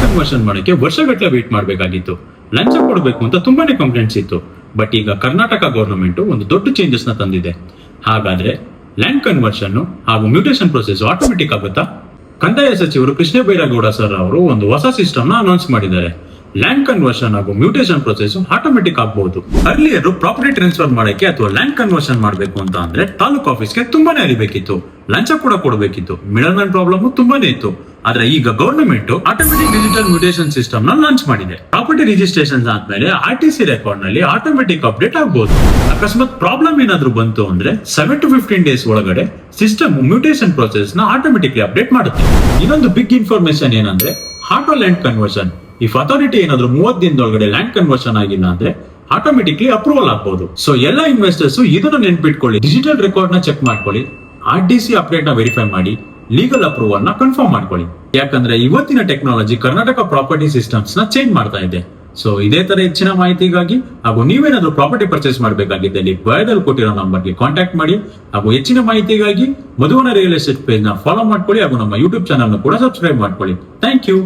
Conversion ಮಾಡಕ್ಕೆ ವರ್ಷಗಟ್ಟಲೆ wait ಮಾಡಬೇಕಾಗಿತ್ತು. ಲಂಚ ಕೊಡಬೇಕು ಅಂತ ತುಂಬಾನೇ ಕಂಪ್ಲೇಂಟ್ಸ್ ಇತ್ತು. ಬಟ್ ಈಗ ಕರ್ನಾಟಕ ಗವರ್ನಮೆಂಟ್ ಒಂದು ದೊಡ್ಡ ಚೇಂಜಸ್ ನ ತಂದಿದೆ. ಹಾಗಾದ್ರೆ ಲ್ಯಾಂಡ್ ಕನ್ವರ್ಷನ್ ಹಾಗೂ ಮ್ಯೂಟೇಷನ್ ಪ್ರೊಸೆಸ್ ಆಟೋಮೆಟಿಕ್ ಆಗುತ್ತಾ? ಕಂದಾಯ ಸಚಿವರು ಕೃಷ್ಣ ಬೈರೇಗೌಡ ಸರ್ ಅವರು ಒಂದು ಹೊಸ ಸಿಸ್ಟಮ್ ನ ಅನೌನ್ಸ್ ಮಾಡಿದ್ದಾರೆ. ಲ್ಯಾಂಡ್ ಕನ್ವರ್ಷನ್ ಹಾಗೂ ಮ್ಯೂಟೇಷನ್ ಪ್ರೊಸೆಸ್ ಆಟೋಮೆಟಿಕ್ ಆಗಬಹುದು. ಅರ್ಲಿಯರ್ ಪ್ರಾಪರ್ಟಿ ಟ್ರಾನ್ಸ್ಫರ್ ಮಾಡಕ್ಕೆ ಅಥವಾ ಲ್ಯಾಂಡ್ ಕನ್ವರ್ಷನ್ ಮಾಡಬೇಕು ಅಂತ ಅಂದ್ರೆ ತಾಲೂಕು ಆಫೀಸ್ಗೆ ತುಂಬಾನೇ ಅರಿಬೇಕಿತ್ತು, ಲಂಚ ಕೂಡ ಕೊಡಬೇಕಿತ್ತು, ಮಿಡಲ್ ಮ್ಯಾನ್ ಪ್ರಾಬ್ಲಮ್ ತುಂಬಾನೇ ಇತ್ತು. ಆದ್ರೆ ಈಗ government automatic digital mutation system ನ ಲಾಂಚ್ ಮಾಡಿದೆ. ಪ್ರಾಪರ್ಟಿ ರಿಜಿಸ್ಟ್ರೇಷನ್ ಆದ್ಮೇಲೆ RTC ರೆಕಾರ್ಡ್ ನಲ್ಲಿ ಆಟೋಮೆಟಿಕ್ ಅಪ್ಡೇಟ್ ಆಗಬಹುದು. ಅಕಸ್ಮಾತ್ ಪ್ರಾಬ್ಲಮ್ ಏನಾದ್ರೂ ಬಂತು ಅಂದ್ರೆ 7 to 15 ಡೇಸ್ ಒಳಗಡೆ ಸಿಸ್ಟಮ್ ಮ್ಯೂಟೇಷನ್ ಪ್ರೊಸೆಸ್ ನ ಆಟೋಮೆಟಿಕ್ಲಿ ಅಪ್ಡೇಟ್ ಮಾಡುತ್ತೆ. ಇನ್ನೊಂದು ಬಿಗ್ ಇನ್ಫಾರ್ಮೇಶನ್ ಏನಂದ್ರೆ auto land conversion. If authority ಏನಾದ್ರೂ 30 ದಿನದೊಳಗಡೆ ಲ್ಯಾಂಡ್ ಕನ್ವರ್ಷನ್ ಆಗಿಲ್ಲ ಅಂದ್ರೆ ಆಟೋಮೆಟಿಕ್ಲಿ ಅಪ್ರೂವಲ್ ಆಗಬಹುದು. ಸೊ ಎಲ್ಲ ಇನ್ವೆಸ್ಟರ್ಸ್ ಇದನ್ನು ನೆನ್ಪಿಟ್ಕೊಳ್ಳಿ, ಡಿಜಿಟಲ್ ರೆಕಾರ್ಡ್ ನ ಚೆಕ್ ಮಾಡ್ಕೊಳ್ಳಿ, RTC ಅಪ್ಡೇಟ್ ನ ವೆರಿಫೈ ಮಾಡಿ, ಲೀಗಲ್ ಅಪ್ರೂವಲ್ ನ ಕನ್ಫರ್ಮ್ ಮಾಡ್ಕೊಳ್ಳಿ. ಯಾಕಂದ್ರೆ ಇವತ್ತಿನ ಟೆಕ್ನಾಲಜಿ ಕರ್ನಾಟಕ ಪ್ರಾಪರ್ಟಿ ಸಿಸ್ಟಮ್ಸ್ ನ ಚೇಂಜ್ ಮಾಡ್ತಾ ಇದೆ. ಸೊ ಇದೇ ತರ ಹೆಚ್ಚಿನ ಮಾಹಿತಿಗಾಗಿ ಹಾಗೂ ನೀವೇನಾದ್ರೂ ಪ್ರಾಪರ್ಟಿ ಪರ್ಚೇಸ್ ಮಾಡಬೇಕಾಗಿದ್ದಲ್ಲಿ ಬಯೋದಲ್ಲಿ ಕೊಟ್ಟಿರೋ ನಂಬರ್ಗೆ ಕಾಂಟ್ಯಾಕ್ಟ್ ಮಾಡಿ. ಹಾಗೂ ಹೆಚ್ಚಿನ ಮಾಹಿತಿಗಾಗಿ ಮಧುವನ ರಿಯಲ್ ಎಸ್ಟೇಟ್ ಪೇಜ್ ನ ಫಾಲೋ ಮಾಡ್ಕೊಳ್ಳಿ ಹಾಗೂ ನಮ್ಮ ಯೂಟ್ಯೂಬ್ ಚಾನಲ್ ಕೂಡ ಸಬ್ಸ್ಕ್ರೈಬ್ ಮಾಡ್ಕೊಳ್ಳಿ. Thank you.